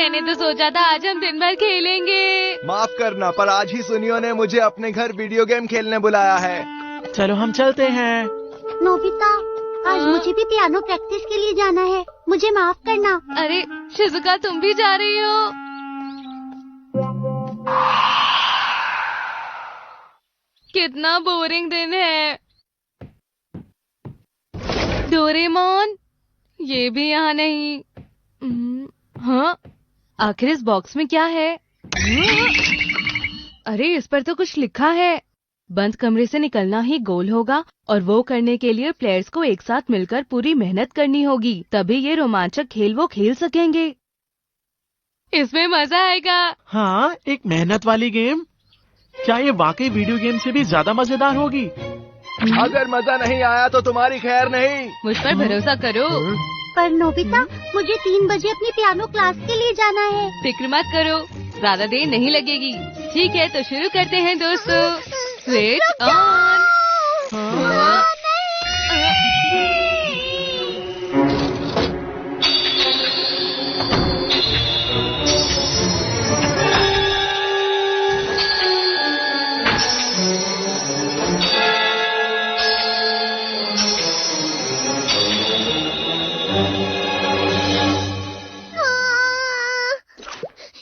मैंने तो सोचा था आज हम दिन भर खेलेंगे। माफ करना, पर आज ही सुनियो ने मुझे अपने घर वीडियो गेम खेलने बुलाया है। चलो हम चलते हैं। नोबिता, आज मुझे भी पियानो प्रैक्टिस के लिए जाना है, मुझे माफ करना। अरे शिजुका, तुम भी जा रही हो? कितना बोरिंग दिन है। डोरेमोन, ये भी यहाँ नहीं। हाँ, आखिर इस बॉक्स में क्या है? अरे इस पर तो कुछ लिखा है। बंद कमरे से निकलना ही गोल होगा और वो करने के लिए प्लेयर्स को एक साथ मिलकर पूरी मेहनत करनी होगी, तभी ये रोमांचक खेल वो खेल सकेंगे। इसमें मजा आएगा। हाँ, एक मेहनत वाली गेम। क्या ये वाकई वीडियो गेम से भी ज्यादा मजेदार होगी? अगर मजा नहीं आया तो तुम्हारी खैर नहीं। मुझ पर भरोसा करो। पर नोबिता, मुझे 3 बजे अपनी पियानो क्लास के लिए जाना है। फिक्र मत करो, ज्यादा देर नहीं लगेगी। ठीक है, तो शुरू करते हैं दोस्तों। Switch on.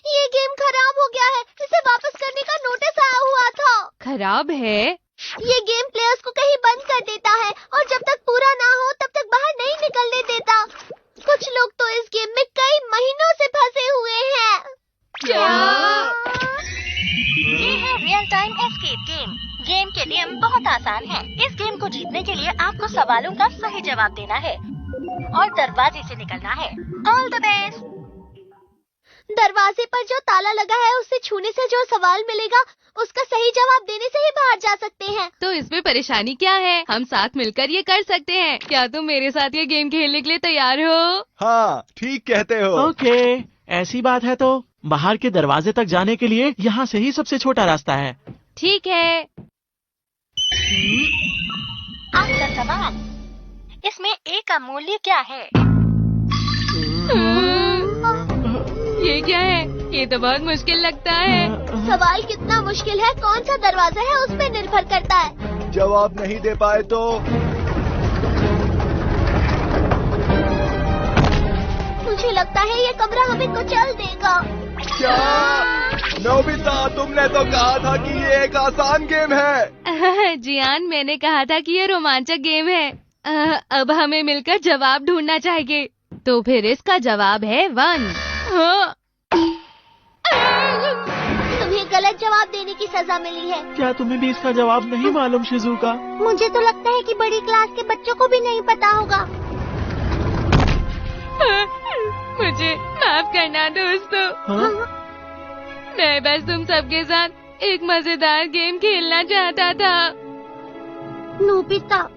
ये गेम खराब हो गया है, इसे वापस करने का नोटिस आया हुआ था। खराब है? ये गेम प्लेयर्स को कहीं बंद कर देता है और जब तक पूरा ना हो तब तक बाहर नहीं निकलने देता। कुछ लोग तो इस गेम में कई महीनों से फंसे हुए हैं। क्या? ये है real time escape game. Game के नियम बहुत आसान हैं। इस गेम को जीतने के लिए आपको सवालों का सही जवाब देना है और दरवाजे से निकलना है। All the best. दरवाजे पर जो ताला लगा है उसे छूने से जो सवाल मिलेगा उसका सही जवाब देने से ही बाहर जा सकते हैं। तो इसमें परेशानी क्या है? हम साथ मिलकर ये कर सकते हैं। क्या तुम मेरे साथ ये गेम खेलने के लिए तैयार हो? हाँ, ठीक कहते हो। ओके, ऐसी बात है तो बाहर के दरवाजे तक जाने के लिए यहाँ से ही सबसे छोटा रास्ता है। ठीक है। आपका सवाल, इसमें ए का मूल्य क्या है? ये क्या है? ये तो बहुत मुश्किल लगता है। सवाल कितना मुश्किल है, कौन सा दरवाजा है उस पर निर्भर करता है। जवाब नहीं दे पाए तो? मुझे लगता है ये कमरा हमें कुचल देगा। क्या? नोबिता, तुमने तो कहा था कि ये एक आसान गेम है। जियान, मैंने कहा था कि ये रोमांचक गेम है। अब हमें मिलकर जवाब ढूंढना चाहिए। तो फिर इसका जवाब है 1। तुम्हें गलत जवाब देने की सजा मिली है। क्या तुम्हें भी इसका जवाब नहीं मालूम शिजुका? मुझे तो लगता है कि बड़ी क्लास के बच्चों को भी नहीं पता होगा। मुझे माफ करना दोस्तों। हाँ? मैं बस तुम सबके साथ एक मजेदार गेम खेलना चाहता था। नोबिता,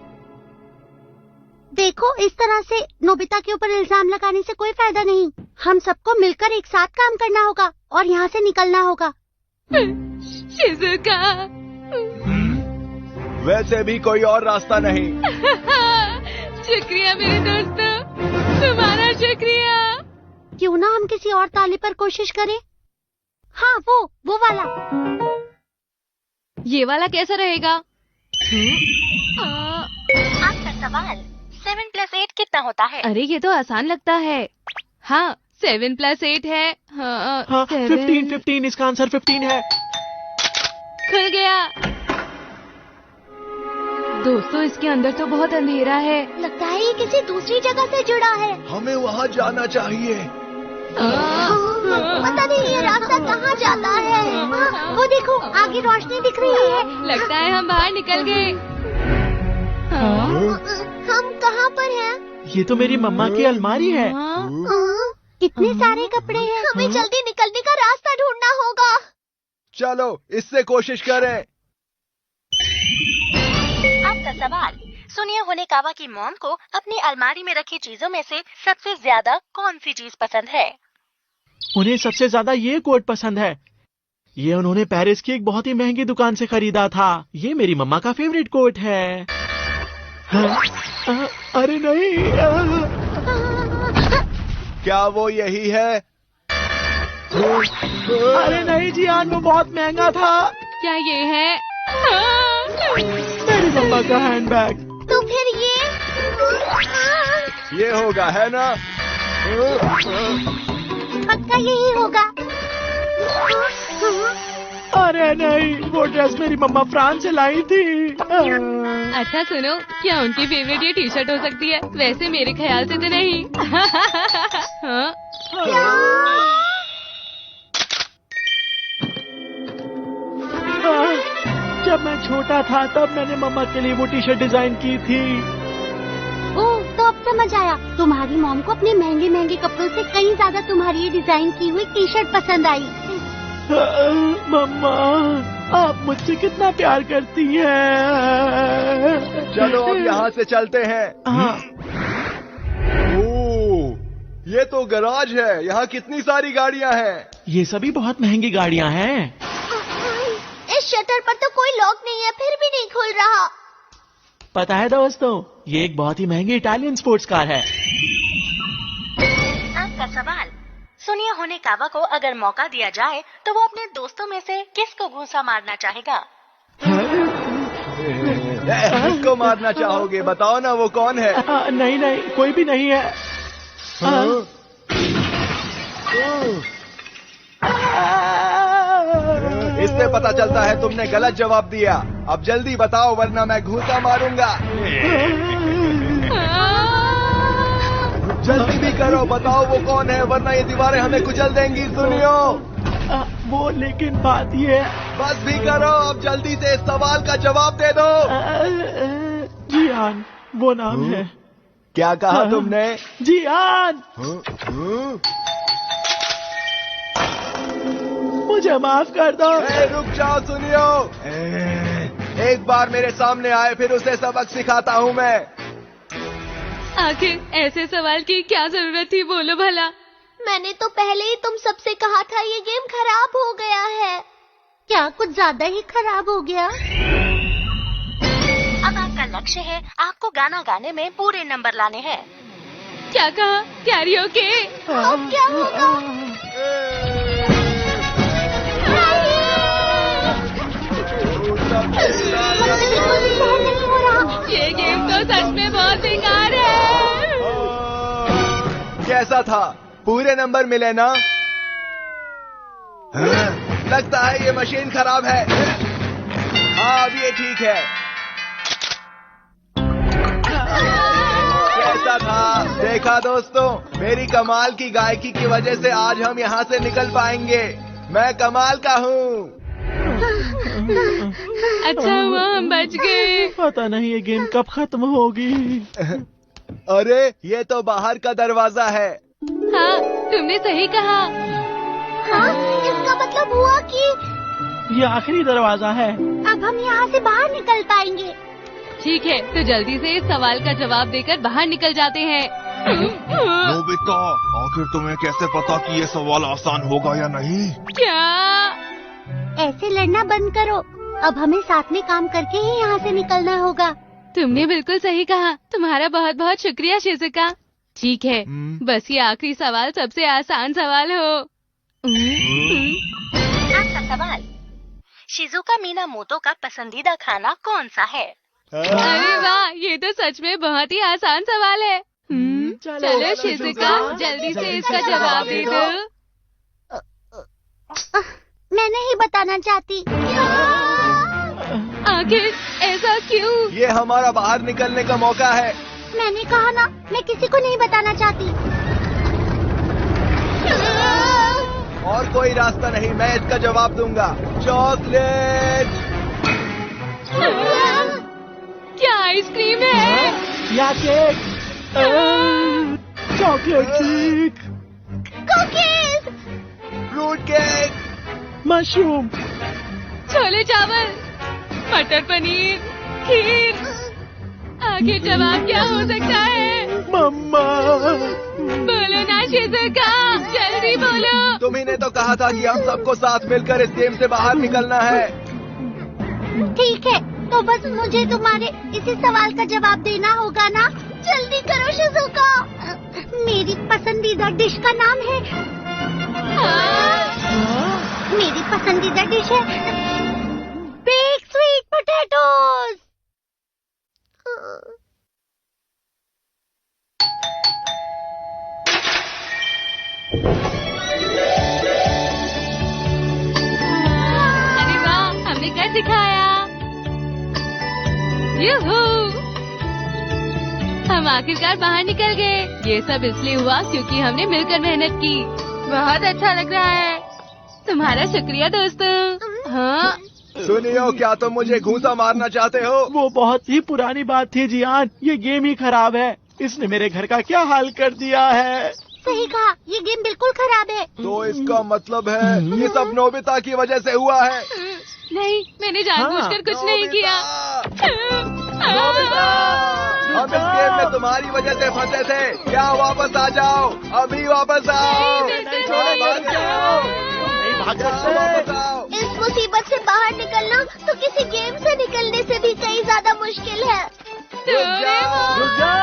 देखो, इस तरह से नोबिता के ऊपर इल्जाम लगाने से कोई फायदा नहीं। हम सबको मिलकर एक साथ काम करना होगा और यहाँ से निकलना होगा। शिजुका। वैसे भी कोई और रास्ता नहीं। शुक्रिया मेरे दोस्तों, तुम्हारा शुक्रिया। क्यों ना हम किसी और ताले पर कोशिश करें? हाँ, वो वाला। ये वाला कैसा रहेगा? आपका सवाल, 7 + 8 कितना होता है? अरे ये तो आसान लगता है। हाँ, 7 + 8 है। हाँ, हाँ, 7। 15 इसका आंसर 15 है। खुल गया। दोस्तों, इसके अंदर तो बहुत अंधेरा है। लगता है ये किसी दूसरी जगह से जुड़ा है। हमें वहाँ जाना चाहिए। पता नहीं ये रास्ता कहाँ जाता है। वो देखो, आगे रोशनी दिख रही है। लगता है हम बाहर निकल गए। हम कहाँ पर हैं? ये तो मेरी मम्मा की अलमारी है। इतने सारे कपड़े हैं। हमें जल्दी निकलने का रास्ता ढूंढना होगा। चलो, इससे कोशिश करें। आपका सवाल, सुनिए होनेकावा की मॉम को अपनी अलमारी में रखी चीजों में से सबसे ज्यादा कौन सी चीज पसंद है? उन्हें सबसे ज्यादा ये कोट पसंद है। ये उन्होंने पेरिस की एक बहुत ही महंगी दुकान से खरीदा था। ये मेरी मम्मा का फेवरेट कोट है। अरे नहीं। क्या वो यही है? अरे नहीं जियान, वो बहुत महंगा था। क्या ये है? मेरी मम्मा का हैंडबैग। तो फिर ये होगा, है ना? पक्का यही होगा। अरे नहीं, वो ड्रेस मेरी मम्मा फ्रांस से लाई थी। अच्छा सुनो, क्या उनकी फेवरेट ये टी शर्ट हो सकती है? वैसे मेरे ख्याल से तो नहीं। हाँ? जब मैं छोटा था तब मैंने मम्मा के लिए वो टी शर्ट डिजाइन की थी। ओह, तो अब समझ आया। तुम्हारी मॉम को अपने महंगे महंगे कपड़ों से कहीं ज्यादा तुम्हारी ये डिजाइन की हुई टी शर्ट पसंद आई। मम्मा, आप मुझसे कितना प्यार करती हैं। चलो अब यहाँ से चलते हैं। हाँ। ओह, ये तो गराज है। यहाँ कितनी सारी गाड़ियाँ हैं। ये सभी बहुत महंगी गाड़ियाँ हैं। इस शटर पर तो कोई लॉक नहीं है, फिर भी नहीं खुल रहा। पता है दोस्तों, ये एक बहुत ही महंगी इटालियन स्पोर्ट्स कार है। आपका सवाल। सुनिए होनेकावा को अगर मौका दिया जाए तो वो अपने दोस्तों में से किसको घूंसा मारना चाहेगा? किसको मारना चाहोगे? बताओ ना, वो कौन है? नहीं नहीं, कोई भी नहीं है। इससे पता चलता है तुमने गलत जवाब दिया। अब जल्दी बताओ वरना मैं घूंसा मारूंगा। जल्दी भी करो, बताओ वो कौन है वरना ये दीवारें हमें कुचल देंगी। सुनियो, वो लेकिन बात ये है। बस भी करो, अब जल्दी से इस सवाल का जवाब दे दो। जियान, वो नाम है। क्या कहा तुमने? जियान, मुझे माफ कर दो। रुक जाओ, सुनियो। एक बार मेरे सामने आए फिर उसे सबक सिखाता हूँ मैं। आखिर ऐसे सवाल की क्या जरूरत थी, बोलो भला। मैंने तो पहले ही तुम सबसे कहा था ये गेम खराब हो गया है। क्या कुछ ज्यादा ही खराब हो गया? अब आपका लक्ष्य है आपको गाना गाने में पूरे नंबर लाने हैं। क्या कहा? कैरियोके? अब क्या होगा? मुझसे बिल्कुल भी सहन नहीं हो रहा। ये गेम तो सच में बहुत बेकार है। कैसा था? पूरे नंबर मिले ना? लगता है ये मशीन खराब है। हाँ, अब ये ठीक है। कैसा था? देखा दोस्तों, मेरी कमाल की गायकी की वजह से आज हम यहाँ से निकल पाएंगे। मैं कमाल का हूँ। अच्छा हुआ हम बच गए। पता नहीं ये गेम कब खत्म होगी। अरे, ये तो बाहर का दरवाजा है। हाँ, तुमने सही कहा। हाँ, इसका मतलब हुआ कि ये आखिरी दरवाजा है। अब हम यहाँ से बाहर निकल पाएंगे। ठीक है, तो जल्दी से इस सवाल का जवाब देकर बाहर निकल जाते हैं। नोबिता, आखिर तुम्हें कैसे पता कि ये सवाल आसान होगा या नहीं? क्या? ऐसे लड़ना बंद करो। अब हमें साथ में काम करके ही यहाँ से निकलना होगा। तुमने बिल्कुल सही कहा। तुम्हारा बहुत बहुत शुक्रिया शिज़ुका। ठीक है, बस ये आखिरी सवाल सबसे आसान सवाल हो। आपका सवाल। शिज़ुका मिनामोटो का पसंदीदा खाना कौन सा है? अरे वाह, ये तो सच में बहुत ही आसान सवाल है। चलो शिज़ुका, जल्दी से इसका जवाब दे दो। मैं नहीं बताना चाहती। आखिर ऐसा क्यों? ये हमारा बाहर निकलने का मौका है। मैंने कहा ना, मैं किसी को नहीं बताना चाहती। और कोई रास्ता नहीं, मैं इसका जवाब दूंगा। चॉकलेट। क्या आइसक्रीम है? या cake? Chocolate cake, cookies, fruit cake, mushroom, chole चावल, मटर पनीर, खीर। आखिर जवाब क्या हो सकता है? मम्मा। बोलो ना शिज़ुका, जल्दी बोलो। तुम्ही ने तो कहा था कि हम सबको साथ मिलकर इस गेम से बाहर निकलना है। ठीक है, तो बस मुझे तुम्हारे इसी सवाल का जवाब देना होगा ना। जल्दी करो शिज़ुका। मेरी पसंदीदा डिश का नाम है मेरी पसंदीदा डिश है बेक स्वीट पोटैटोज। अरे वाह, हमने कर दिखाया। यूहू! हम आखिरकार बाहर निकल गए। ये सब इसलिए हुआ क्योंकि हमने मिलकर मेहनत की। बहुत अच्छा लग रहा है। तुम्हारा शुक्रिया दोस्तों। हाँ, सुनियो, क्या तुम मुझे घूंसा मारना चाहते हो? वो बहुत ही पुरानी बात थी जियान। ये गेम ही खराब है। इसने मेरे घर का क्या हाल कर दिया है। सही कहा, ये गेम बिल्कुल खराब है। तो इसका मतलब है ये सब नोबिता की वजह से हुआ है। नहीं, मैंने जानबूझकर कुछ नहीं किया। नोबिता, हम इस गेम में तुम्हारी वजह से फंसे थे। क्या वापस आ जाओ, अभी वापस आओ। नहीं, थोड़े भाग जाओ, नहीं भाग जाओ, सकते। वापस आओ। इस मुसीबत से बाहर निकलना तो किसी गेम से निकलने से भी कई ज्यादा मुश्किल है। रुक जाओ। रुक जा।